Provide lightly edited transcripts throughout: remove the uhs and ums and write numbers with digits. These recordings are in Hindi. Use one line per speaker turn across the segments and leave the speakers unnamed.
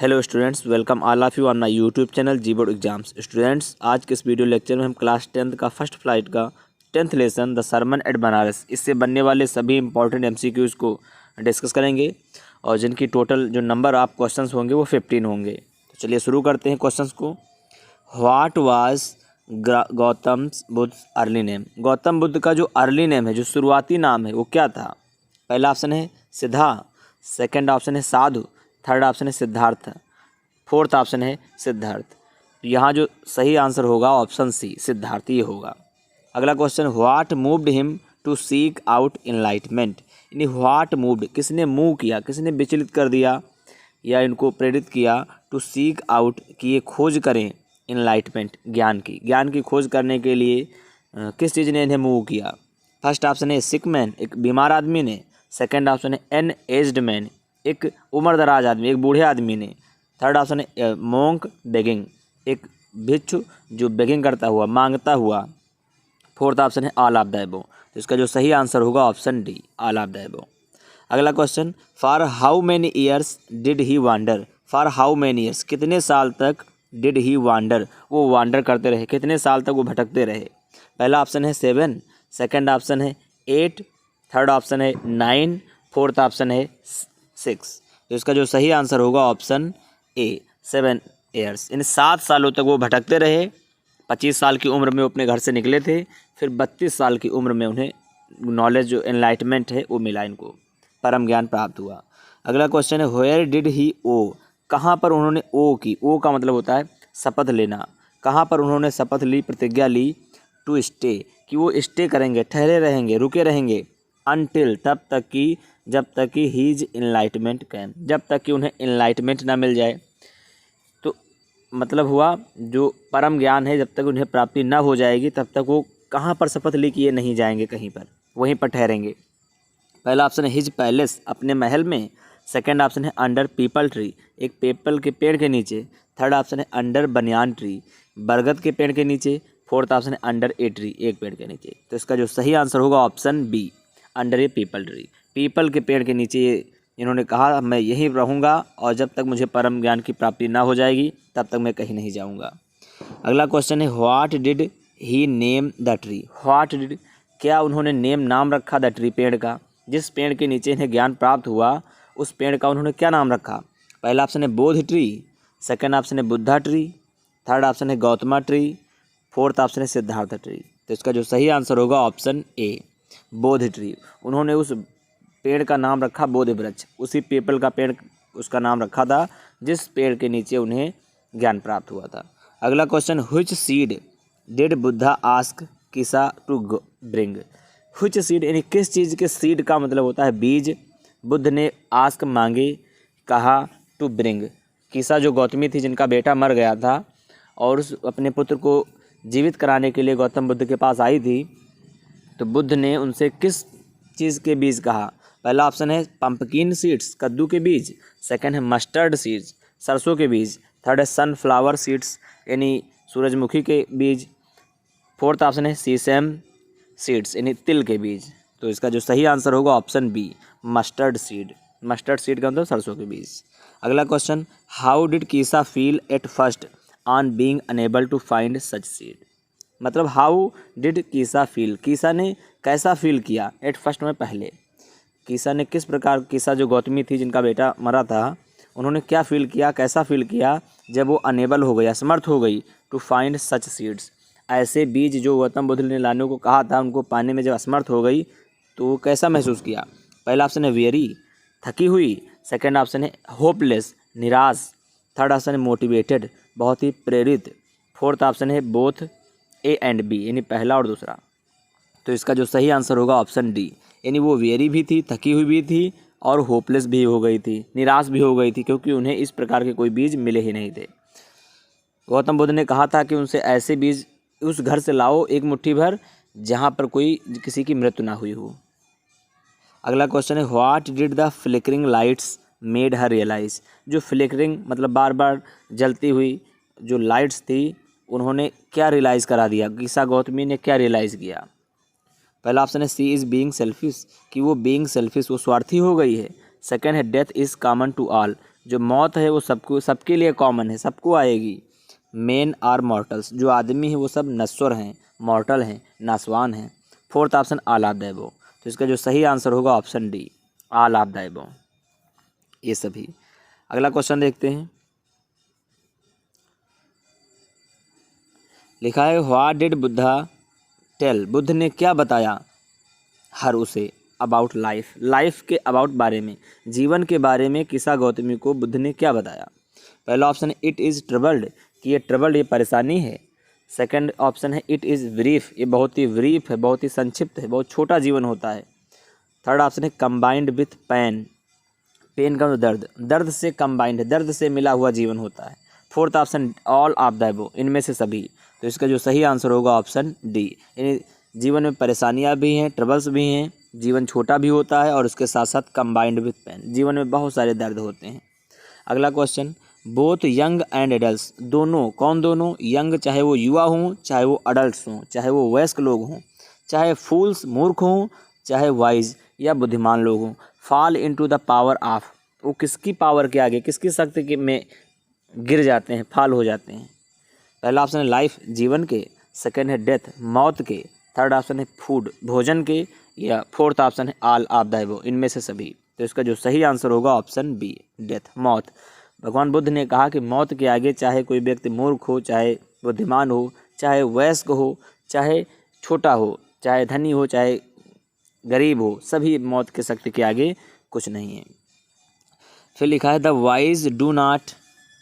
Hello students, welcome all of you on my YouTube channel G board exams. Students, आज के इस वीडियो लेक्चर में हम क्लास 10th का फर्स्ट फ्लाइट का 10th lesson the sermon at Benares, इससे बनने वाले सभी इंपॉर्टेंट एमसीक्यूज़ को डिस्कस करेंगे और जिनकी टोटल जो नंबर ऑफ क्वेश्चंस होंगे वो 15 होंगे। तो चलिए शुरू करते हैं क्वेश्चंस को। What was Gautam Buddha early name? Gautam Buddha का जो अर्ली नेम है, जो शुरुआती नाम है, वो क्या था? पहला ऑप्शन है सिद्धा, सेकंड ऑप्शन है साधु, थर्ड ऑप्शन है सिद्धार्थ, फोर्थ ऑप्शन है सिद्धार्थ। यहाँ जो सही आंसर होगा ऑप्शन सी, सिद्धार्थ ही होगा। अगला question, what moved him to seek out enlightenment? यानी व्हाट मूव्ड, किसने मूव किया, किसने विचलित कर दिया या इनको प्रेरित किया, टू सीक आउट, कि ये खोज करें इनलाइटमेंट, ज्ञान की खोज करने के लिए किस चीज़ ने इन्हें मूव किया? फर्स्ट ऑप्शन है सिक मैन, एक बीमार आदमी ने। सेकंड ऑप्शन है एन एज्ड मैन, एक उम्र दराज आदमी, एक बूढ़े आदमी ने। थर्ड ऑप्शन है मोंक बेगिंग, एक भिक्षु जो बेगिंग करता हुआ, मांगता हुआ। फोर्थ ऑप्शन है ऑल ऑफ द अबव। तो इसका जो सही आंसर होगा option D, all of the above. अगला question, for how many years did he wander? For how many years, कितने साल तक डिड ही वांडर, वो वांडर करते रहे, कितने साल तक वो भटकते रहे? पहला ऑप्शन है 7, सेकंड ऑप्शन है 8, थर्ड ऑप्शन है 9, फोर्थ ऑप्शन है 6। तो इसका जो सही आंसर होगा ऑप्शन ए, 7 ईयर्स, इन 7 सालों तक वो भटकते रहे। 25 साल की उम्र में वो अपने घर से निकले थे, फिर 32 साल की उम्र में उन्हें नॉलेज, जो एनलाइटमेंट है, वो मिला, इनको परम ज्ञान प्राप्त हुआ। अगला क्वेश्चन है वेयर डिड ही ओ? कहाँ पर उन्होंने ओ की? ओ का मतलब होता है शपथ लेना। कहाँ पर उन्होंने शपथ ली, प्रतिज्ञा ली? टू स्टे, कि वो स्टे करेंगे, ठहरे रहेंगे, रुके रहेंगे। अनटिल, तब तक कि, जब तक कि हीज इनलाइटमेंट कैन, जब तक कि उन्हें इनलाइटमेंट ना मिल जाए। तो मतलब हुआ जो परम ज्ञान है, जब तक उन्हें प्राप्ति ना हो जाएगी तब तक वो कहाँ पर शपथ ली कि ये नहीं जाएंगे कहीं पर, वहीं पर ठहरेंगे। पहला ऑप्शन है हिज पैलेस, अपने महल में। सेकंड ऑप्शन है अंडर पीपल ट्री, एक पीपल के पेड़ के नीचे। थर्ड ऑप्शन है अंडर बनियान ट्री, बरगद के पेड़ के नीचे। फोर्थ ऑप्शन है अंडर ए ट्री, एक पेड़ के नीचे। तो इसका जो सही आंसर होगा ऑप्शन बी, अंडर ए पीपल ट्री, पीपल के पेड़ के नीचे इन्होंने कहा मैं यहीं रहूँगा और जब तक मुझे परम ज्ञान की प्राप्ति ना हो जाएगी तब तक मैं कहीं नहीं जाऊँगा। अगला क्वेश्चन है what did he name the tree? What did, क्या उन्होंने नेम, नाम रखा द ट्री, पेड़ का? जिस पेड़ के नीचे इन्हें ज्ञान प्राप्त हुआ उस पेड़ का उन्होंने क्या नाम रखा? पहला ऑप्शन है बोध ट्री, सेकंड ऑप्शन है बुद्धा ट्री, थर्ड ऑप्शन है गौतमा ट्री, फोर्थ ऑप्शन है सिद्धार्थ ट्री। तो इसका जो सही आंसर होगा ऑप्शन ए, बोध ट्री। उन्होंने उस पेड़ का नाम रखा बोध वृक्ष, उसी पीपल का पेड़ उसका नाम रखा था जिस पेड़ के नीचे उन्हें ज्ञान प्राप्त हुआ था। अगला question, which seed did Buddha ask किसा टू ब्रिंग? व्हिच सीड, यानी किस चीज़ के सीड का मतलब होता है बीज, बुद्ध ने आस्क मांगे, कहा टू ब्रिंग। किसा जो गौतमी थी, जिनका बेटा मर गया था और उस अपने पुत्र को जीवित कराने के लिए गौतम बुद्ध के पास आई थी, तो बुद्ध ने उनसे किस चीज़ के बीज कहा? पहला ऑप्शन है पंपकिन सीड्स, कद्दू के बीज। सेकंड है मस्टर्ड सीड्स, सरसों के बीज। थर्ड है सनफ्लावर सीड्स, यानी सूरजमुखी के बीज। फोर्थ ऑप्शन है सीसम सीड्स, यानी तिल के बीज। तो इसका जो सही आंसर होगा option B, mustard seed. Mustard seed का मतलब सरसों के बीज। अगला question, how did Kisa feel at first on being unable to find such seed? मतलब how did Kisa feel, Kisa ने कैसा फील किया? एट फर्स्ट में पहले, कीसा ने किस प्रकार, कीसा जो गौतमी थी जिनका बेटा मरा था, उन्होंने क्या फील किया, कैसा फील किया जब वो अनेबल हो गई, असमर्थ हो गई, टू फाइंड सच सीड्स, ऐसे बीज जो गौतम बुद्ध ने लाने को कहा था उनको पाने में जब असमर्थ हो गई तो वो कैसा महसूस किया? पहला ऑप्शन है वेरी, थकी हुई। सेकंड ऑप्शन है होपलेस, निराश। थर्ड ऑप्शन है मोटिवेटेड, बहुत ही प्रेरित। फोर्थ ऑप्शन है बोथ ए एंड बी, यानी पहला और दूसरा। तो इसका जो सही आंसर होगा ऑप्शन डी, यानी वो वेरी भी थी, थकी हुई भी थी और होपलेस भी हो गई थी, निराश भी हो गई थी, क्योंकि उन्हें इस प्रकार के कोई बीज मिले ही नहीं थे। गौतम बुद्ध ने कहा था कि उनसे ऐसे बीज उस घर से लाओ एक मुट्ठी भर जहाँ पर कोई किसी की मृत्यु ना हुई हो। अगला क्वेश्चन है what did the flickering lights made her realize? जो फ्लिकरिंग मतलब बार बार जलती हुई जो लाइट्स थी, उन्होंने क्या रियलाइज़ करा दिया? कीसा गौतमी ने क्या रियलाइज़ किया? पहला ऑप्शन है सी इज़ बीइंग सेल्फिश, कि वो बीइंग सेल्फिश, वो स्वार्थी हो गई है। सेकंड है death is common to all, जो मौत है वो सबको सबके लिए कॉमन है, सबको आएगी। मेन आर मॉर्टल्स, जो आदमी है वो सब नश्वर हैं, मॉर्टल हैं, नासवान हैं। Fourth option all of the above. तो इसका जो सही आंसर होगा option D, all of the above, ये सभी। अगला क्वेश्चन देखते हैं। लिखा है what did Buddha tell, Buddha ने क्या बताया हर उसे अबाउट लाइफ, लाइफ के अबाउट बारे में, जीवन के बारे में किसा गौतमी को बुद्ध ने क्या बताया। पहला ऑप्शन है इट इज़ ट्रबल्ड, कि ये ट्रबल्ड ये परेशानी है। सेकंड ऑप्शन है इट इज़ ब्रीफ, ये बहुत ही ब्रीफ है, बहुत ही संक्षिप्त है, बहुत छोटा जीवन होता है। थर्ड ऑप्शन है कंबाइंड विथ पेन, पेन का दर्द, दर्द से कंबाइंड है, दर्द से मिला हुआ जीवन होता है। Fourth option all of the above, इनमें से सभी। तो इसका जो सही आंसर होगा ऑप्शन डी, यानी जीवन में परेशानियां भी हैं, ट्रबल्स भी हैं, जीवन छोटा भी होता है और उसके साथ साथ कंबाइंड विथ पेन, जीवन में बहुत सारे दर्द होते हैं। अगला question, both young and adults, दोनों, कौन दोनों, यंग चाहे वो युवा हों, चाहे वो अडल्ट्स हों, चाहे वो वयस्क लोग हों, चाहे फूल्स मूर्ख हों, चाहे वाइज या बुद्धिमान लोग हों, fall into the power of, वो किसकी पावर के आगे, किसकी शक्ति के में गिर जाते हैं, फॉल हो जाते हैं। पहला ऑप्शन है लाइफ, जीवन के। सेकंड है डेथ, मौत के। थर्ड ऑप्शन है फूड, भोजन के। या फोर्थ ऑप्शन है ऑल ऑफ द अबव, इनमें से सभी। तो इसका जो सही आंसर होगा ऑप्शन बी, डेथ, मौत। भगवान बुद्ध ने कहा कि मौत के आगे चाहे कोई व्यक्ति मूर्ख हो, चाहे बुद्धिमान हो, चाहे वयस्क हो, चाहे छोटा हो, चाहे धनी हो, चाहे गरीब हो, सभी मौत के शक्ति के आगे कुछ नहीं है। फिर लिखा है द वाइज डू नॉट,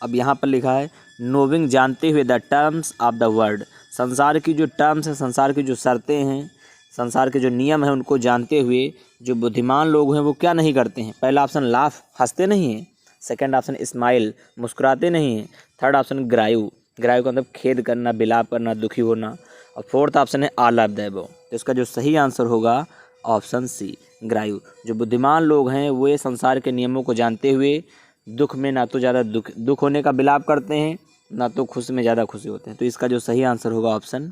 अब यहाँ पर लिखा है नोविंग, जानते हुए, the terms of the world, संसार की जो टर्म्स हैं, संसार की जो शर्तें हैं, संसार के जो नियम हैं, उनको जानते हुए जो बुद्धिमान लोग हैं वो क्या नहीं करते हैं। पहला ऑप्शन लाफ, हंसते नहीं हैं। सेकंड ऑप्शन स्माइल, मुस्कुराते नहीं हैं। थर्ड ऑप्शन ग्रायु, ग्रायु का मतलब खेद करना, बिलाप करना, दुखी होना। और फोर्थ ऑप्शन है ऑल ऑफ द अबव। तो इसका जो सही आंसर होगा ऑप्शन सी, ग्रायु। जो बुद्धिमान लोग हैं वो ये संसार के नियमों को जानते हुए दुख में ना तो ज़्यादा दुख होने का बिलाप करते हैं, ना तो खुशी में ज़्यादा खुशी होते हैं। तो इसका जो सही आंसर होगा ऑप्शन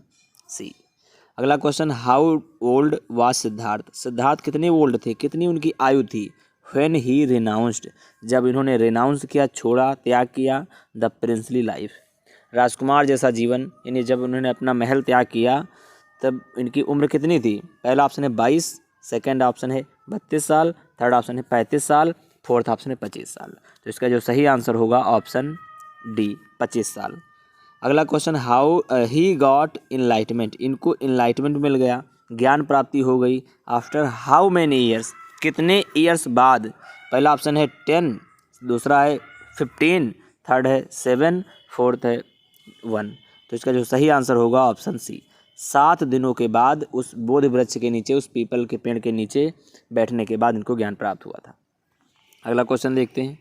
सी। अगला question, how old was Siddharth, Siddharth कितने ओल्ड थे, कितनी उनकी आयु थी। व्हेन ही रिनाउंस्ड, जब इन्होंने रिनाउंस किया, छोड़ा, त्याग किया, द प्रिंसली लाइफ, राजकुमार जैसा जीवन, यानी जब उन्होंने अपना महल त्याग किया तब इनकी उम्र कितनी थी। पहला ऑप्शन है 22, सेकंड ऑप्शन है 32 साल, थर्ड ऑप्शन है 35 साल, फोर्थ ऑप्शन है 25 साल। तो इसका जो सही आंसर होगा ऑप्शन डी, 25 साल। अगला question, how he got enlightenment, इनको इनलाइटमेंट मिल गया, ज्ञान प्राप्ति हो गई। आफ्टर हाउ मैनी ईयर्स, कितने ईयर्स बाद। पहला ऑप्शन है 10, दूसरा है 15, थर्ड है 7, फोर्थ है 1। तो इसका जो सही आंसर होगा ऑप्शन सी, 7 दिनों के बाद उस बोधि वृक्ष के नीचे, उस पीपल के पेड़ के नीचे बैठने के बाद इनको ज्ञान प्राप्त हुआ था। अगला क्वेश्चन देखते हैं,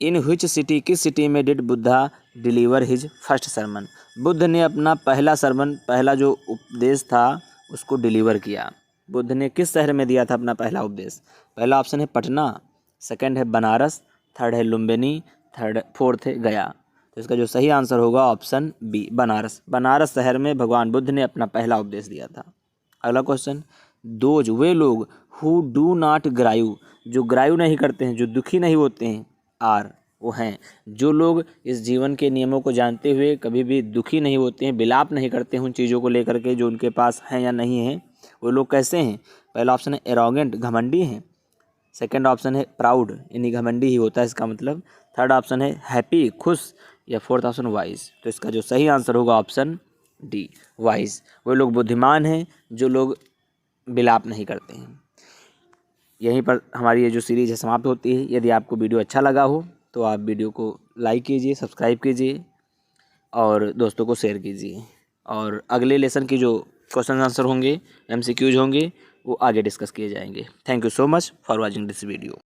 इन व्हिच सिटी, किस सिटी में did Buddha deliver his first sermon, Buddha ने अपना पहला सरमन, पहला जो उपदेश था उसको डिलीवर किया। बुद्ध ने किस शहर में दिया था अपना पहला उपदेश। पहला ऑप्शन है पटना, सेकंड है बनारस, थर्ड है लुम्बिनी, फोर्थ है गया। तो इसका जो सही आंसर होगा ऑप्शन बी, बनारस। बनारस शहर में भगवान बुद्ध ने अपना पहला उपदेश दिया था। अगला क्वेश्चन, दोज, वे लोग, हु डू नॉट ग्रायु, जो ग्रायु नहीं करते हैं, जो दुखी नहीं होते हैं, आर, वो हैं, जो लोग इस जीवन के नियमों को जानते हुए कभी भी दुखी नहीं होते हैं, बिलाप नहीं करते हैं उन चीज़ों को लेकर के जो उनके पास हैं या नहीं हैं, वो लोग कैसे हैं। पहला ऑप्शन है एरोगेंट, घमंडी हैं। सेकंड ऑप्शन है प्राउड, यानी घमंडी ही होता है इसका मतलब। थर्ड ऑप्शन है हैप्पी, खुश। या फोर्थ ऑप्शन वाइज। तो इसका जो सही आंसर होगा ऑप्शन डी, वाइज। वो लोग बुद्धिमान हैं जो लोग बिलाप नहीं करते हैं। यहीं पर हमारी ये जो सीरीज़ है समाप्त होती है। यदि आपको वीडियो अच्छा लगा हो तो आप वीडियो को लाइक कीजिए, सब्सक्राइब कीजिए और दोस्तों को शेयर कीजिए। और अगले लेसन की जो क्वेश्चन आंसर होंगे, MCQs होंगे, वो आगे डिस्कस किए जाएंगे। Thank you so much for watching this video.